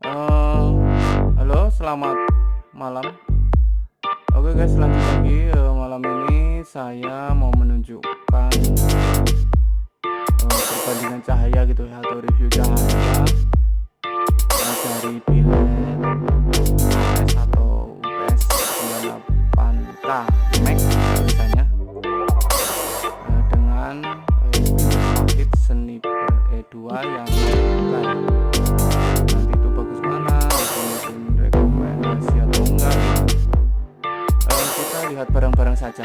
Eh, halo, selamat malam. Oke guys, lanjut lagi. Malam ini saya mau menunjukkan perbandingan cahaya gitu ya, atau review cahaya dari bilet UPS atau UPS 98K Max misalnya, dengan bilet Sniper E2 yang bukan. Nanti itu bagus mana, atau mungkin rekomendasi atau enggak gitu. Kita lihat bareng-bareng saja.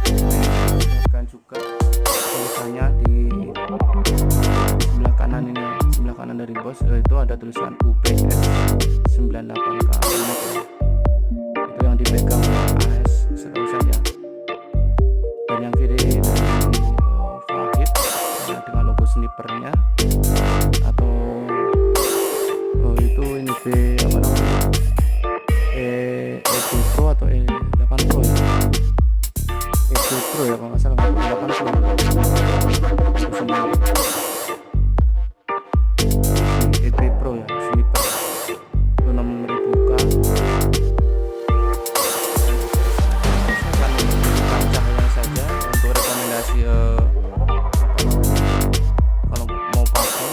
Lihatkan juga tulisannya di sebelah kanan ini, sebelah kanan dari bos itu ada tulisan UPS 98K Max. Itu yang dipegang oleh AS, setahu saya. Dan yang kiri dari Fahid dengan logo snipernya, atau itu ini B apa namanya, E2 Pro atau E8 Pro ya, E2 Pro ya kalau nggak salah, E8 Pro itu semua E3 Pro ya, sniper itu 6000K. Saya akan menunjukkan cahayanya saja untuk rekomendasi apa namanya, kalau mau pakai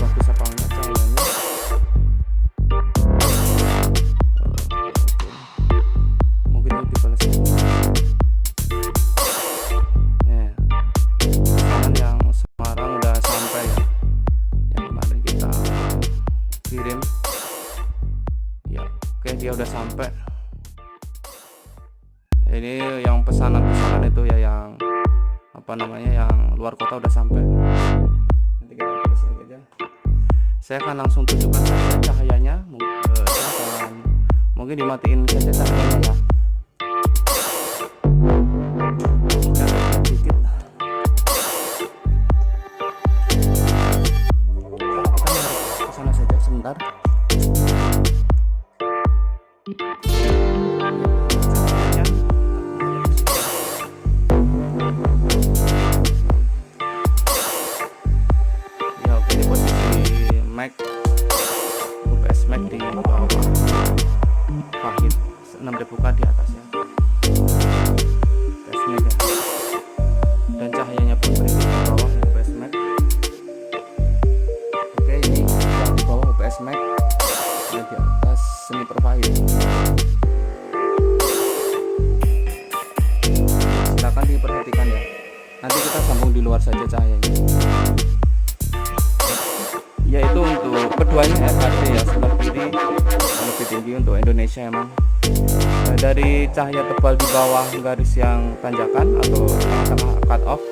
bagus apa enggak cahayanya. Mungkin lebih balas ya. Pesanan yang Semarang udah sampai ya, yang kemarin kita kirim ya. Oke, dia udah sampai. Ini yang pesanan-pesanan itu ya, yang apa namanya, yang luar kota udah sampai. Nanti kita tulis lagi aja. Saya akan langsung tunjukkan saja cahayanya. Saya akan mungkin dimatiin saja cahayanya ya. Kita lihat sedikit. Kita ke sana saja sebentar. Ya, oke, ini posisi Mac UPS Mac di bawah Fahid, 6000K di atasnya UPS Mac ya. Dan cahayanya pun berada di bawah UPS Mac. Oke, ini yang di bawah UPS Mac, yang di atas Sniper Fahid. Silakan diperhatikan ya. Nanti kita sambung di luar saja cahayanya. Yaitu untuk keduanya FHD ya, sebelah kiri lebih tinggi untuk Indonesia emang. Dari cahaya tebal di bawah garis yang tanjakan atau tengah-tengah cut off,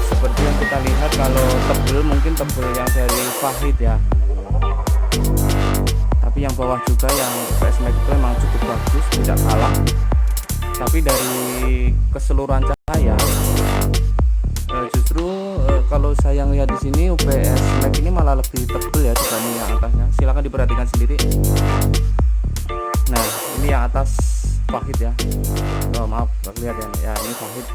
seperti yang kita lihat, kalau tebal mungkin tebal yang dari Fahid ya, tapi yang bawah juga yang UPS Max itu memang cukup bagus, tidak kalah. Tapi dari keseluruhan cahaya justru kalau saya lihat di sini UPS Max ini malah lebih tebal ya dibanding yang atasnya. Silahkan diperhatikan sendiri. Nah, ini yang atas Fahid ya. Oh maaf, nggak kelihatan ya. Ini Fahid.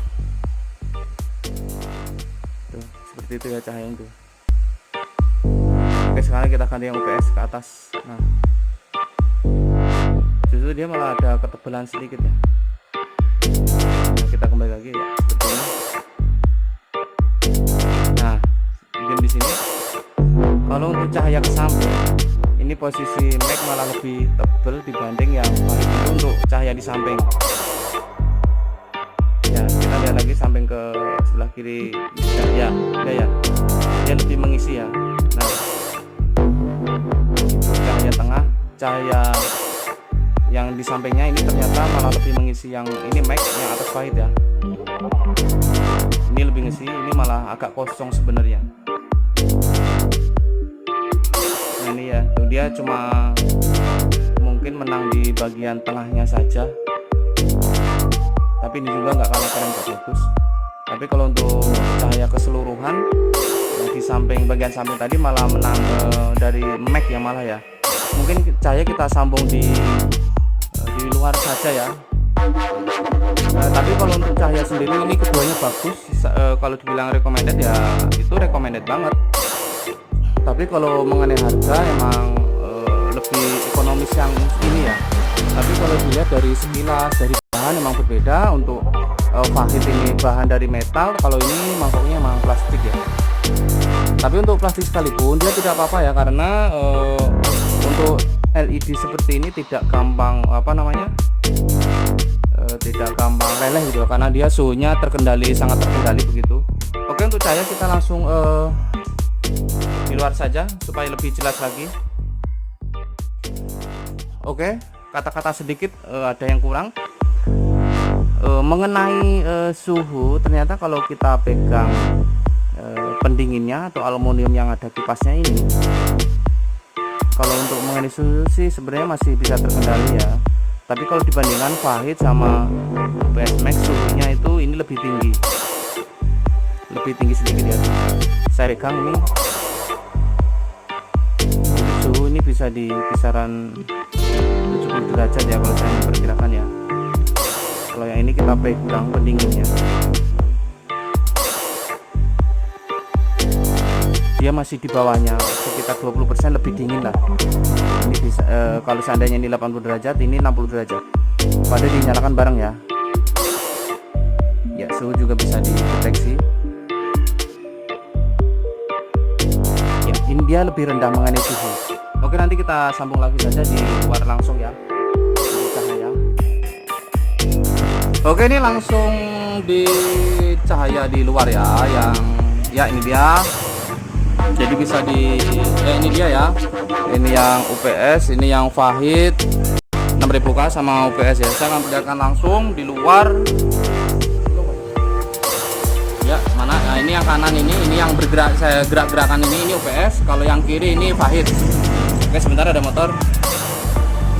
Tuh, seperti itu ya cahayanya tuh. Oke, sekarang kita ganti yang UPS ke atas. Nah, justru dia malah ada ketebalan sedikit ya. Nah, kita kembali lagi ya, seperti ini. Nah, di sini kalau untuk cahaya ke samping, ini posisi Mac malah lebih tebal dibanding yang Fahid itu untuk cahaya di samping ya. Kita lihat lagi samping ke sebelah kiri ya, ya dia lebih mengisi ya. Nah, itu cahaya tengah, cahaya yang di sampingnya ini ternyata malah lebih mengisi yang ini Mac, yang atas Fahid ya. Ini lebih ngisi, ini malah agak kosong sebenarnya. Nah, ini ya, tuh dia cuma mungkin menang di bagian tengahnya saja, tapi ini juga nggak kalah keren, nggak bagus. Tapi kalau untuk cahaya keseluruhan di samping, bagian samping tadi malah menang dari Mac ya malah ya. Mungkin cahaya kita sambung di luar saja ya. Tapi kalau untuk cahaya sendiri ini keduanya bagus. Kalau dibilang recommended ya itu recommended banget. Tapi kalau mengenai harga emang lebih ekonomis yang ini ya. Tapi kalau dilihat dari sekilas dari bahan emang berbeda. Untuk Fahid ini bahan dari metal, kalau ini mangkoknya emang plastik ya. Tapi untuk plastik sekalipun dia tidak apa-apa ya, karena untuk LED seperti ini tidak gampang tidak gampang leleh gitu, karena dia suhunya sangat terkendali begitu. Oke, untuk cahaya kita langsung di luar saja supaya lebih jelas lagi. Oke, kata-kata sedikit ada yang kurang mengenai suhu. Ternyata kalau kita pegang pendinginnya atau aluminium yang ada kipasnya ini, kalau untuk mengenai suhu sih sebenarnya masih bisa terkendali ya. Tapi kalau dibandingkan Fahid sama UPS Max, suhunya itu ini lebih tinggi sedikit ya. Saya pegang ini suhu ini bisa di kisaran 70 derajat ya kalau saya memperkirakan ya. Kalau yang ini kita pegang pendinginnya, dia masih di bawahnya sekitar 20% lebih dingin lah. Ini bisa kalau seandainya ini 80 derajat, ini 60 derajat. Pada dinyalakan bareng ya. Ya, suhu juga bisa dideteksi. Ya, ini dia lebih rendah mengenai suhu. Oke, nanti kita sambung lagi saja di luar langsung ya. Cahaya. Oke, ini langsung di cahaya di luar ya, yang ya ini dia. Jadi bisa ini dia ya. Ini yang UPS, ini yang Fahid 6000K sama UPS ya. Saya akan perlihatkan langsung di luar. Ya, mana? Nah, ini yang kanan ini yang bergerak, saya gerak-gerakan ini UPS. Kalau yang kiri ini Fahid. Oke, sebentar ada motor.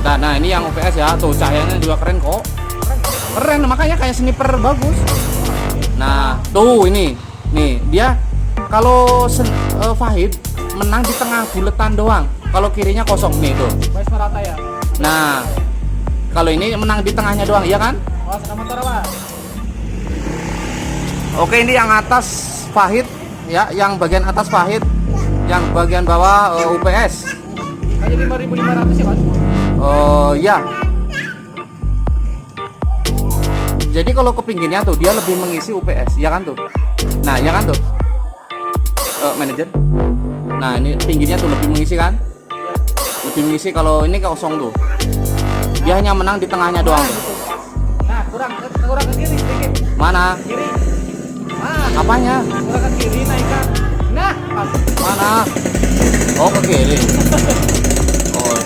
Nah, ini yang UPS ya. Tuh cahayanya juga keren kok. Keren, makanya kayak sniper bagus. Nah, tuh ini. Nih, dia kalau Fahid menang di tengah buletan doang. Kalau kirinya kosong nih tuh. Merata ya. Nah, kalau ini menang di tengahnya doang, iya kan? Oh, sama motor apa? Oke, ini yang atas Fahid ya, yang bagian atas Fahid, yang bagian bawah UPS. Kayak 5.500 ya, Mas? Oh, ya. Jadi kalau ke pinggirnya tuh dia lebih mengisi UPS, ya kan tuh? Nah, ya kan tuh? Manajer. Nah, ini pinggirnya tuh lebih mengisi kan? Lebih mengisi. Kalau ini kosong tuh. Dia hanya menang di tengahnya doang. Nah, kurang ke kiri sedikit. Mana? Kiri. Nah, Apanya? kurang ke kiri naikkan. Nah, pas. Mana? Oh, ke kiri. Oh.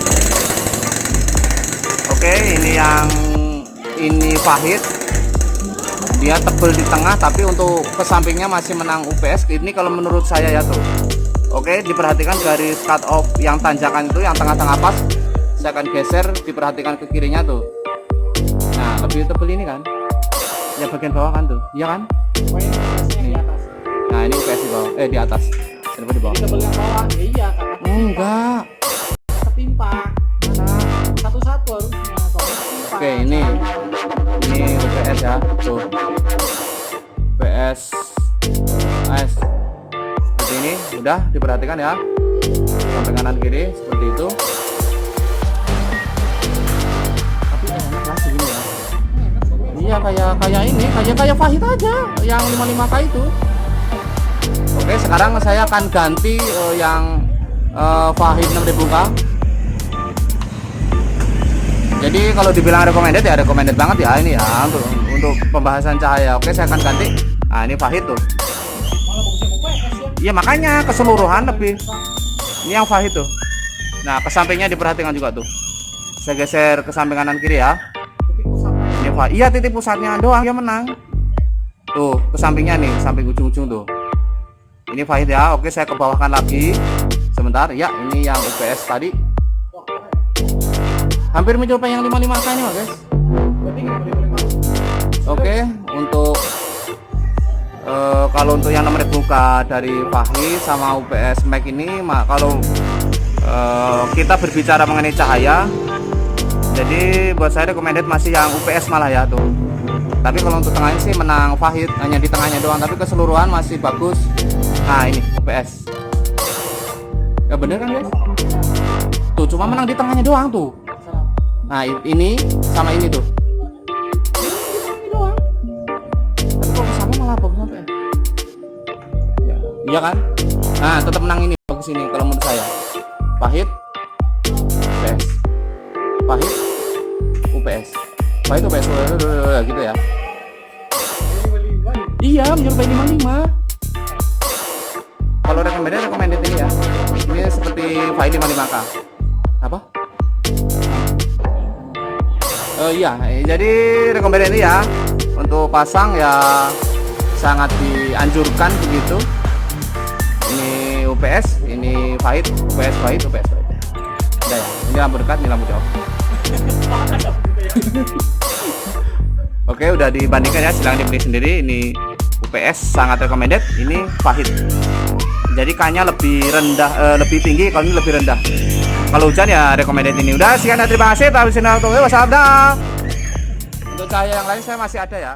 Oke, ini Fahid. Dia tebel di tengah, tapi untuk ke sampingnya masih menang UPS. Ini kalau menurut saya ya tuh. Oke, diperhatikan garis cut off yang tanjakan itu, yang tengah-tengah pas. Saya akan geser, diperhatikan ke kirinya tuh. Nah, lebih tebel ini kan. Yang bagian bawah kan tuh, iya kan? Poin UPS-nya di atas. Nah, ini UPS di bawah, di atas. Kenapa di bawah? Di tebel yang bawah. Ya iya, karena Enggak. ketimpa. Mana? Satu-satu harusnya. Soalnya ketimpa. Oke, ini UPS ya, tuh. UPS AS seperti ini, udah diperhatikan ya. Sampai kanan kiri seperti itu. Tapi enak lah segini ya. Iya, kayak ini, kayak Fahid aja yang 55K itu. Oke, sekarang saya akan ganti yang Fahid 6000K. Jadi kalau dibilang recommended ya recommended banget ya ini ya untuk pembahasan cahaya. Oke, saya akan ganti. Nah, ini Fahid tuh. Malah bagusnya UPS ya. Iya, makanya keseluruhan lebih. Ini yang Fahid tuh. Nah, ke sampingnya diperhatikan juga tuh. Saya geser ke samping kanan kiri ya. Titik pusatnya. Ini Fahid. Iya, titik pusatnya doang dia menang. Tuh, ke sampingnya nih, samping ujung-ujung tuh. Ini Fahid ya. Oke, saya ke bawahkan lagi. Sebentar. Ya, ini yang UPS tadi. Wah, keren. Hampir mencapai yang 55K ini, Mas, guys. Berarti gini boleh Oke, untuk kalau untuk yang 6000K dari Fahid sama UPS Max ini, kalau kita berbicara mengenai cahaya, jadi buat saya recommended masih yang UPS malah ya tuh. Tapi kalau untuk tengahnya sih menang Fahid, hanya di tengahnya doang, tapi keseluruhan masih bagus. Nah, ini UPS. bener kan guys? Tuh cuma menang di tengahnya doang tuh. Nah ini sama ini tuh. Ini doang. Tapi kalau sama malah bagus sampai. Ya, iya kan? Nah tetap menang ini bagus ini kalau menurut saya. Pahit, UPS. Pahit, UPS. Pahit UPS gitu ya. Iya menyerupai 55. Kalau recommended ini ya. Ini seperti file 55K. Apa? Iya, jadi recommended ini ya untuk pasang ya sangat dianjurkan begitu. Ini UPS, ini Fahid, UPS Fahid, UPS Fahid. Udah ya, ini lampu dekat, ini lampu jauh. Oke, udah dibandingkan ya, silahkan dipilih sendiri. Ini UPS sangat recommended, ini Fahid. Jadi K-nya lebih rendah, lebih tinggi, kalau ini lebih rendah. Kalau hujan ya recommended ini. Udah, sekian, terima kasih. Wassalamualaikum. Untuk cahaya yang lain saya masih ada ya.